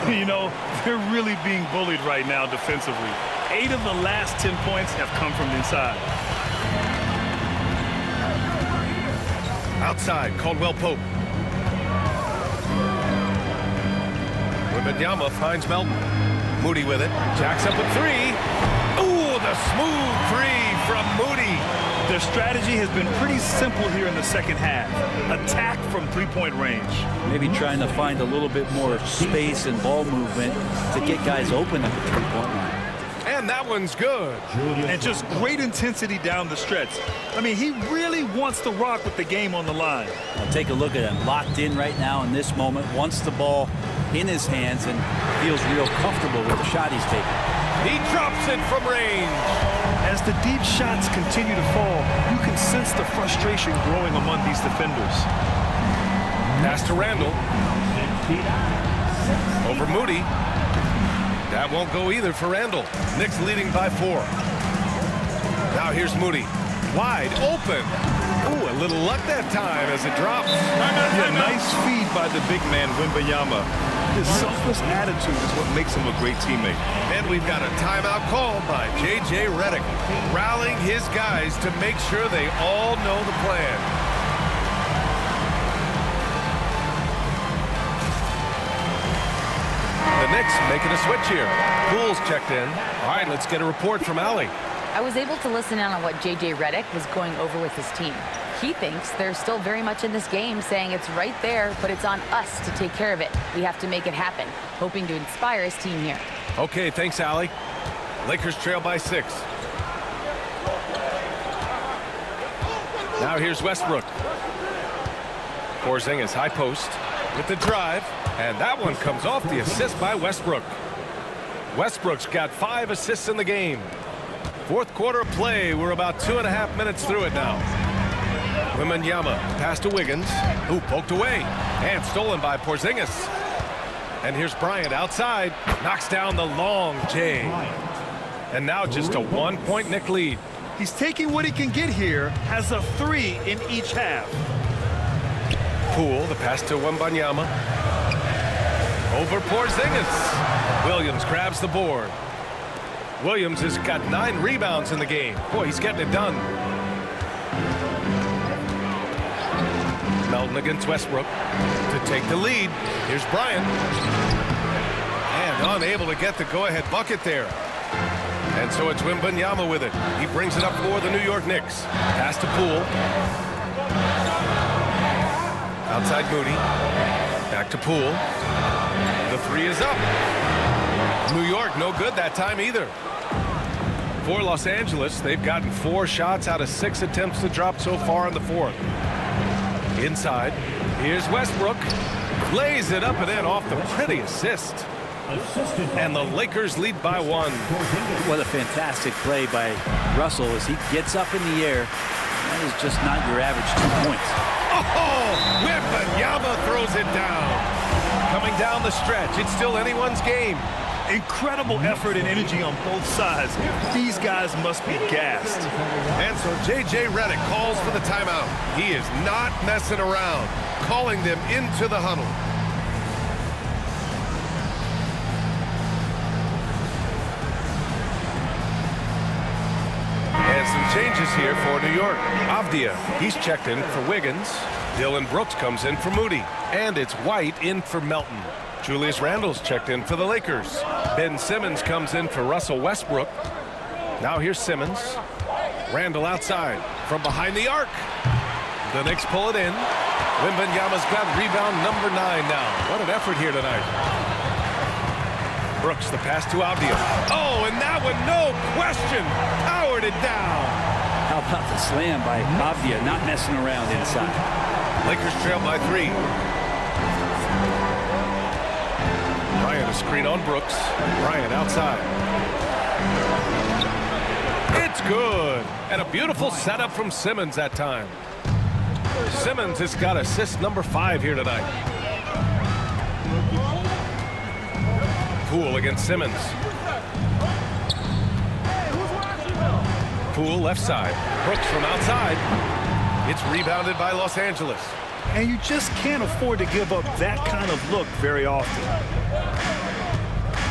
You know, they're really being bullied right now defensively. 8 of the last 10 points have come from inside. Outside, Caldwell-Pope. Wembanyama finds Melton. Moody with it. Jacks up a 3. Ooh, the smooth 3 from Moody. Their strategy has been pretty simple here in the second half. Attack from three-point range. Maybe trying to find a little bit more space and ball movement to get guys open at the three-point line. And that one's good. And just great intensity down the stretch. I mean, he really wants to rock with the game on the line. Now take a look at him, locked in right now in this moment, wants the ball in his hands and feels real comfortable with the shot he's taking. He drops it from range. As the deep shots continue to fall, you can sense the frustration growing among these defenders. Pass to Randall. Over Moody. That won't go either for Randall. Knicks leading by 4. Now here's Moody. Wide open. Ooh, a little luck that time as it drops. Yeah, nice feed by the big man, Wembanyama. His selfless attitude is what makes him a great teammate. And we've got a timeout called by J.J. Redick, rallying his guys to make sure they all know the plan. The Knicks making a switch here. Poole's checked in. All right, let's get a report from Allie. I was able to listen in on what J.J. Redick was going over with his team. He thinks they're still very much in this game, saying it's right there, but it's on us to take care of it. We have to make it happen, hoping to inspire his team here. Okay, thanks, Allie. Lakers trail by 6. Now here's Westbrook. Porzingis high post with the drive, and that one comes off the assist by Westbrook. Westbrook's got 5 assists in the game. Fourth quarter play. We're about 2.5 minutes through it now. Wembanyama pass to Wiggins, who poked away and stolen by Porzingis. And here's Bryant outside, knocks down the long J. And now just a 1-point Knick lead. He's taking what he can get here, has a 3 in each half. Poole, the pass to Wembanyama. Over Porzingis. Williams grabs the board. Williams has got 9 rebounds in the game. Boy, he's getting it done. Melton against Westbrook to take the lead. Here's Bryant. And unable to get the go-ahead bucket there. And so it's Wembanyama with it. He brings it up for the New York Knicks. Pass to Poole. Outside Moody. Back to Poole. The 3 is up. New York no good that time either. For Los Angeles, they've gotten 4 shots out of 6 attempts to drop so far in the fourth. Inside, here's Westbrook. Lays it up and in off the pretty assist. And the Lakers lead by 1. What a fantastic play by Russell as he gets up in the air. That is just not your average 2 points. Oh, Wembanyama throws it down. Coming down the stretch, it's still anyone's game. Incredible effort and energy on both sides. These guys must be gassed. And so J.J. Redick calls for the timeout. He is not messing around, calling them into the huddle. And some changes here for New York. Avdia, he's checked in for Wiggins. Dylan Brooks comes in for Moody. And it's White in for Melton. Julius Randle's checked in for the Lakers. Ben Simmons comes in for Russell Westbrook. Now here's Simmons. Randle outside from behind the arc. The Knicks pull it in. Wembanyama's got rebound number 9 now. What an effort here tonight. Brooks, the pass to Avdia. Oh, and that one, no question, powered it down. How about the slam by Avdia, not messing around inside. Lakers trail by 3. Bryant, a screen on Brooks. Bryant outside. It's good. And a beautiful setup from Simmons that time. Simmons has got assist number 5 here tonight. Poole against Simmons. Poole left side. Brooks from outside. It's rebounded by Los Angeles. And you just can't afford to give up that kind of look very often.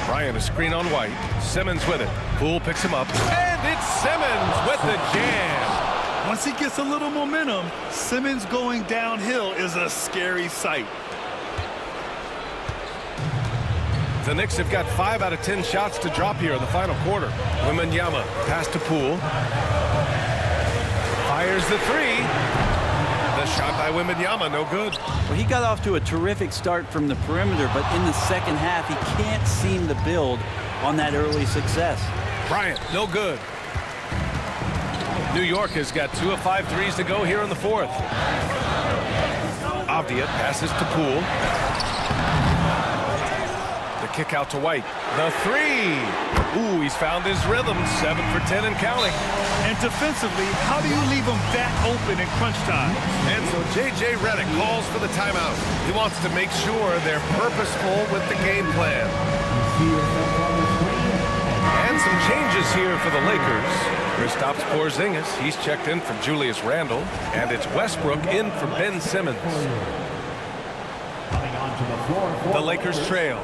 Bryant, a screen on White. Simmons with it. Poole picks him up. And it's Simmons with the jam. Once he gets a little momentum, Simmons going downhill is a scary sight. The Knicks have got 5 out of 10 shots to drop here in the final quarter. Wembanyama, pass to Poole. Fires the 3. The shot by Wembanyama, no good. Well, he got off to a terrific start from the perimeter, but in the second half, he can't seem to build on that early success. Bryant, no good. New York has got 2 of 5 threes to go here in the 4th. Avdia passes to Poole. The kick out to White. The 3. Ooh, he's found his rhythm. 7 for 10 and counting. And defensively, how do you leave them that open in crunch time? And so J.J. Redick calls for the timeout. He wants to make sure they're purposeful with the game plan. And some changes here for the Lakers. Kristaps Porzingis, he's checked in for Julius Randle. And it's Westbrook in for Ben Simmons. Coming onto the floor. The Lakers trail.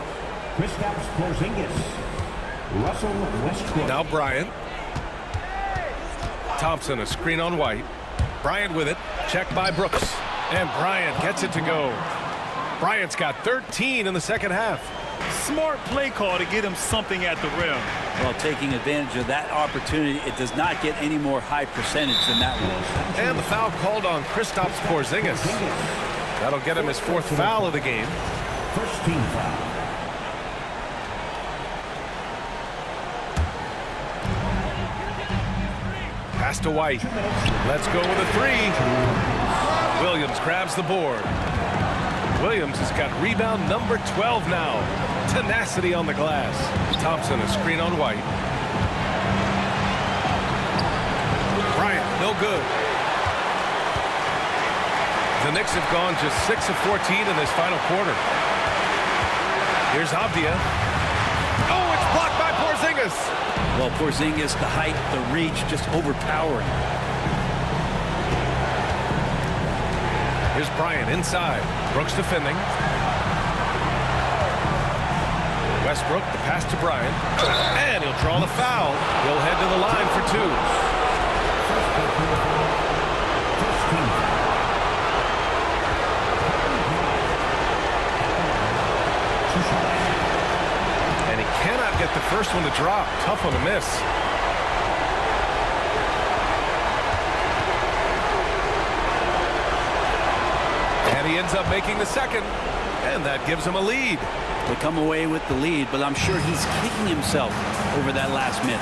Kristaps Porzingis. Russell Westbrook. Now Bryant. Thompson, a screen on White. Bryant with it. Checked by Brooks. And Bryant gets it to go. Bryant's got 13 in the second half. Smart play call to get him something at the rim. Well, taking advantage of that opportunity, it does not get any more high percentage than that one. And the foul called on Kristaps Porzingis. That'll get him his 4th foul of the game. First team foul. Pass to White. Let's go with a 3. Williams grabs the board. Williams has got rebound number 12 now. Tenacity on the glass. Thompson, a screen on White. Bryant, no good. The Knicks have gone just 6 of 14 in this final quarter. Here's Avdia. Oh, it's blocked by Porzingis. Well, Porzingis, the height, the reach, just overpowering. Here's Bryant inside. Brooks defending. Westbrook, the pass to Bryant. And he'll draw the foul. He'll head to the line for 2. And he cannot get the first one to drop. Tough one to miss. And he ends up making the second. And that gives him a lead. They come away with the lead, but I'm sure he's kicking himself over that last miss.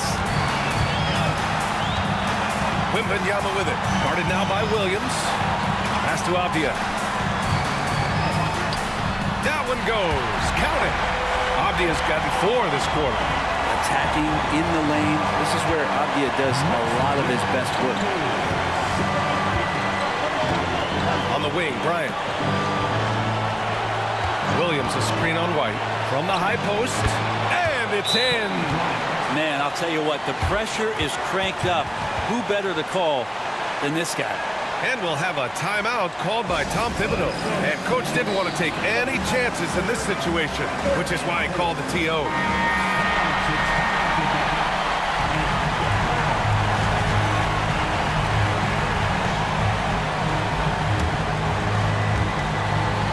Wembanyama with it. Guarded now by Williams. Pass to Avdia. That one goes. Count it. Avdia's gotten 4 this quarter. Attacking in the lane. This is where Avdia does a lot of his best work. On the wing, Bryant. Williams, a screen on White. From the high post. And And it's in. Man, I'll tell you what, the pressure is cranked up. Who better to call than this guy? And we'll have a timeout called by Tom Thibodeau. And Coach didn't want to take any chances in this situation, which is why he called the TO.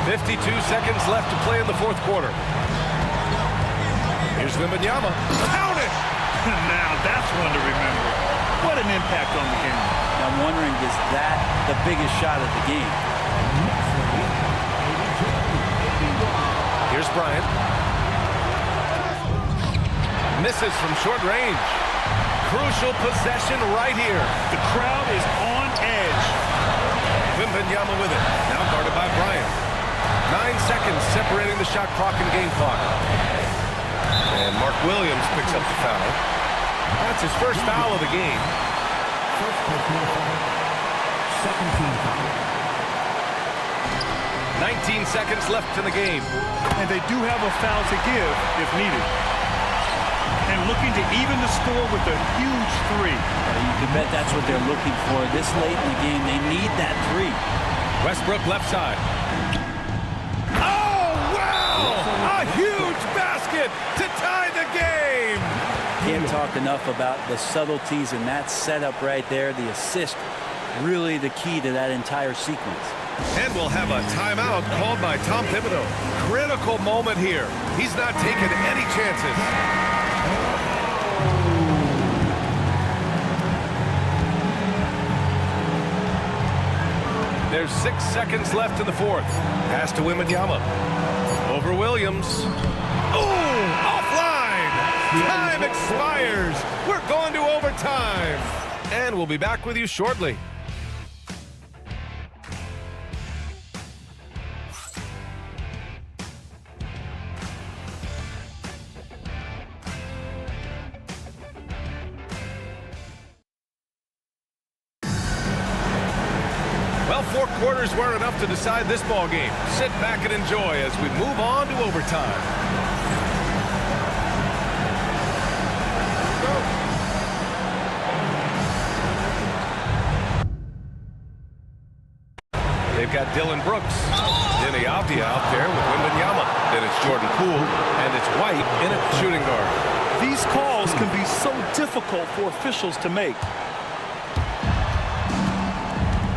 "52 seconds left to play in the fourth quarter. Here's Wembanyama. Count it! Now that's one to remember. What an impact on the game. I'm wondering, is that the biggest shot of the game? Here's Bryant. Misses from short range. Crucial possession right here. The crowd is on edge. Wembanyama with it. Now guarded by Bryant. 9 seconds separating the shot clock and game clock. And Mark Williams picks up the foul. That's his first foul of the game. 19 seconds left in the game. And they do have a foul to give if needed. And looking to even the score with a huge three. You can bet that's what they're looking for. This late in the game, they need that three. Westbrook left side. Oh, wow! A huge basket to tie the game! Can't talk enough about the subtleties in that setup right there. The assist, really the key to that entire sequence. And we'll have a timeout called by Tom Thibodeau. Critical moment here. He's not taking any chances. There's 6 seconds left in the fourth. Pass to Wembanyama. Over Williams. Oh, offline! Time expires. We're going to overtime. And we'll be back with you shortly. Well, 4 quarters weren't enough to decide this ball game. Sit back and enjoy as we move on to overtime. They've got Dylan Brooks. Denny Avdia out there with Wembanyama. Then it's Jordan Poole, and it's White in at shooting guard. These calls can be so difficult for officials to make.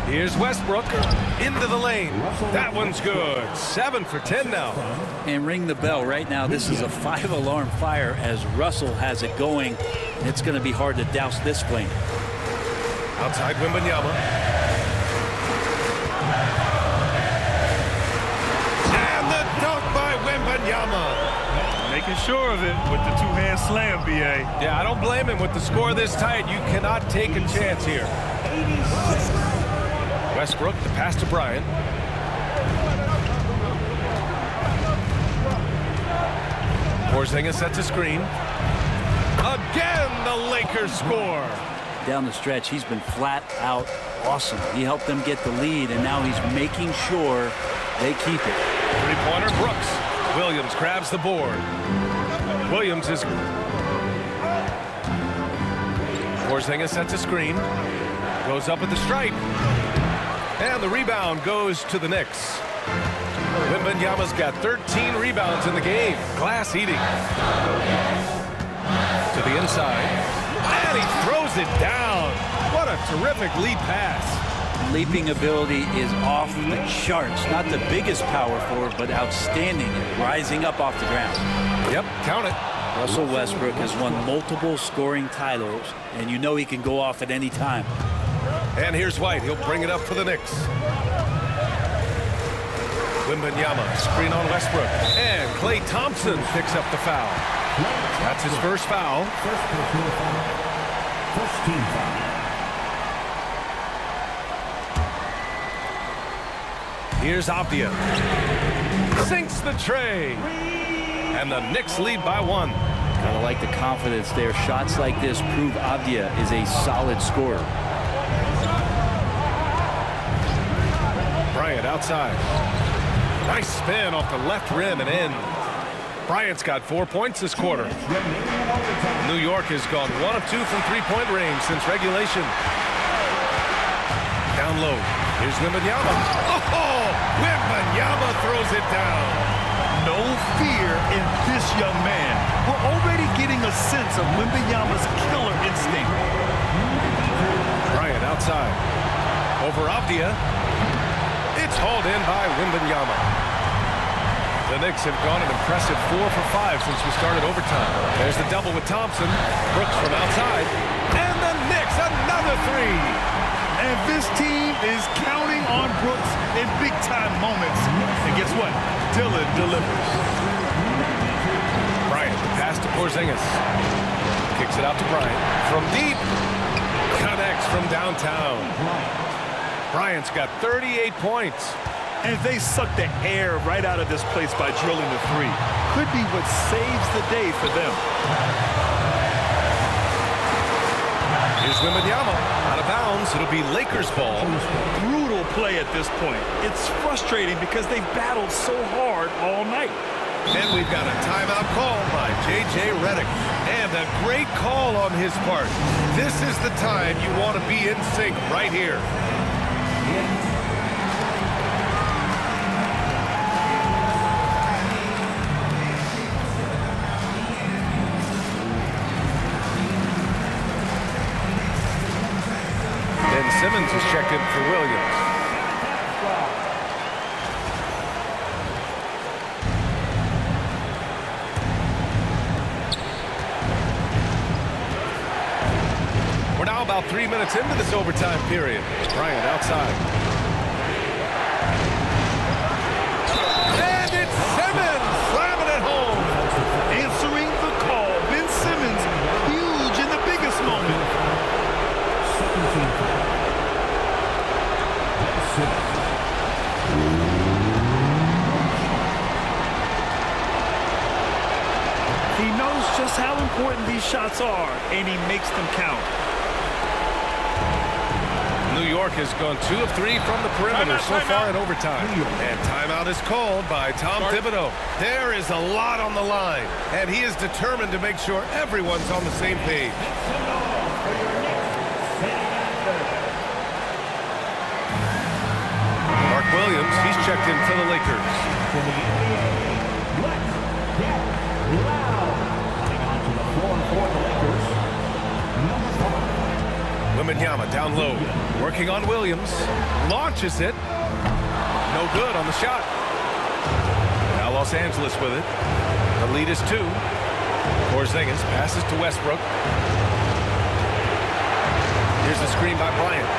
Here's Westbrook into the lane. That one's good. 7 for 10 now. And ring the bell right now. This is a 5-alarm fire as Russell has it going. It's going to be hard to douse this flame. Outside Wembanyama. And the dunk by Wembanyama. Making sure of it with the two-hand slam, B.A. Yeah, I don't blame him. With the score this tight, you cannot take a chance here. Westbrook, the pass to Bryant. Porzingis sets a screen. Again, the Lakers score. Down the stretch, he's been flat out awesome. He helped them get the lead, and now he's making sure they keep it. Three-pointer, Brooks. Williams grabs the board. Williams is... Porzingis sets a screen. Goes up at the stripe. And the rebound goes to the Knicks. Wembanyama's got 13 rebounds in the game. Glass eating. To the inside. And he throws it down. What a terrific lead pass. Leaping ability is off the charts. Not the biggest power forward, but outstanding at rising up off the ground. Yep, count it. Russell Westbrook has won multiple scoring titles, and you know he can go off at any time. And here's White. He'll bring it up for the Knicks. Wembanyama, screen on Westbrook. And Klay Thompson picks up the foul. That's his first foul. First team foul. Here's Avdia. Sinks the tray. And the Knicks lead by 1. Kind of like the confidence there. Shots like this prove Avdia is a solid scorer. Bryant outside. Nice spin off the left rim and in. Bryant's got 4 points this quarter. New York has gone 1 of 2 from three-point range since regulation. Down low. Here's Wembanyama. Oh! Wembanyama throws it down. No fear in this young man. We're already getting a sense of Wembanyama's killer instinct. Bryant outside. Over Avdia. It's hauled in by Wembanyama. The Knicks have gone an impressive 4 for 5 since we started overtime. There's the double with Thompson. Brooks from outside. And the Knicks, another three. And this team is counting on Brooks in big-time moments. And guess what? Dillon delivers. Bryant, the pass to Porzingis. Kicks it out to Bryant. From deep. Connects from downtown. Bryant's got 38 points. And they suck the air right out of this place by drilling the three. Could be what saves the day for them. Here's Wembanyama. Out of bounds. It'll be Lakers ball. Brutal play at this point. It's frustrating because they've battled so hard all night. And we've got a timeout call by J.J. Redick. And a great call on his part. This is the time you want to be in sync right here. Simmons is checked in for Williams. We're now about 3 minutes into this overtime period. Bryant outside. And it's Simmons slamming it home. Answering the call. Ben Simmons, huge in the biggest moment. He knows just how important these shots are, and he makes them count. New York has gone 2 of 3 from the perimeter so far in overtime. And timeout is called by Tom Thibodeau. There is a lot on the line, and he is determined to make sure everyone's on the same page. Mark Williams, he's checked in for the Lakers. Wembanyama down low, working on Williams, launches it, no good on the shot. Now Los Angeles with it. The lead is 2. Porzingis passes to Westbrook. Here's the screen by Bryant.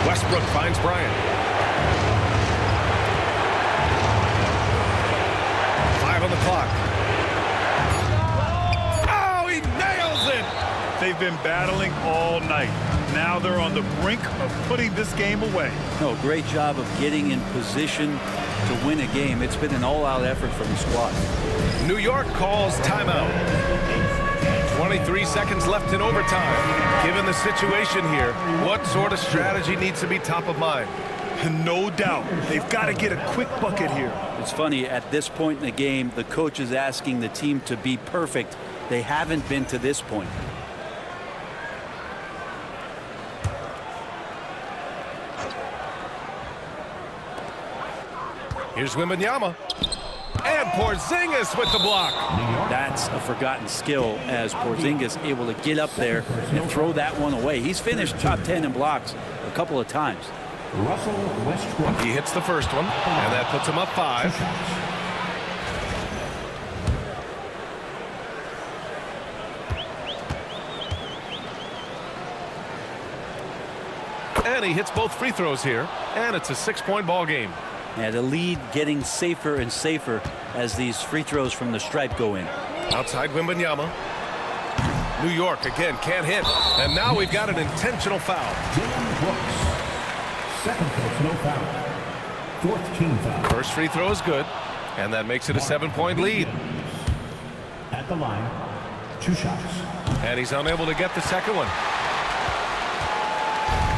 Westbrook finds Bryant. 5 on the clock. Oh, he nails it! They've been battling all night. Now they're on the brink of putting this game away. No, great job of getting in position to win a game. It's been an all-out effort from the squad. New York calls timeout. 23 seconds left in overtime. Given the situation here, what sort of strategy needs to be top of mind? No doubt. They've got to get a quick bucket here. It's funny, at this point in the game, the coach is asking the team to be perfect. They haven't been to this point. Here's Wembanyama. And Porzingis with the block. That's a forgotten skill as Porzingis able to get up there and throw that one away. He's finished top 10 in blocks a couple of times. He hits the first one, and that puts him up 5. And he hits both free throws here, and it's a 6-point ball game. Yeah, the lead getting safer and safer as these free throws from the stripe go in. Outside Wembanyama. New York again can't hit, and now we've got an intentional foul. Second personal foul. 4th team foul. First free throw is good, and that makes it a 7-point lead. At the line, 2 shots. And he's unable to get the second one.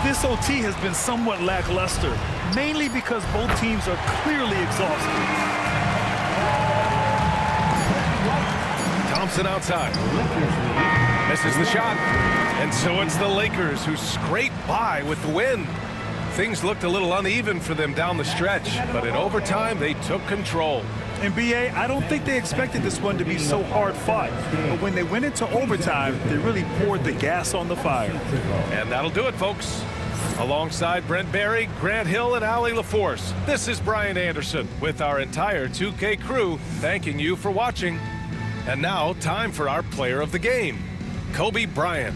This OT has been somewhat lackluster, mainly because both teams are clearly exhausted. Thompson outside. Misses the shot. And so it's the Lakers who scrape by with the win. Things looked a little uneven for them down the stretch, but in overtime, they took control. And BA, I don't think they expected this one to be so hard fought. But when they went into overtime, they really poured the gas on the fire. And that'll do it, folks. Alongside Brent Barry, Grant Hill, and Allie LaForce, this is Brian Anderson with our entire 2K crew thanking you for watching. And now, time for our player of the game, Kobe Bryant.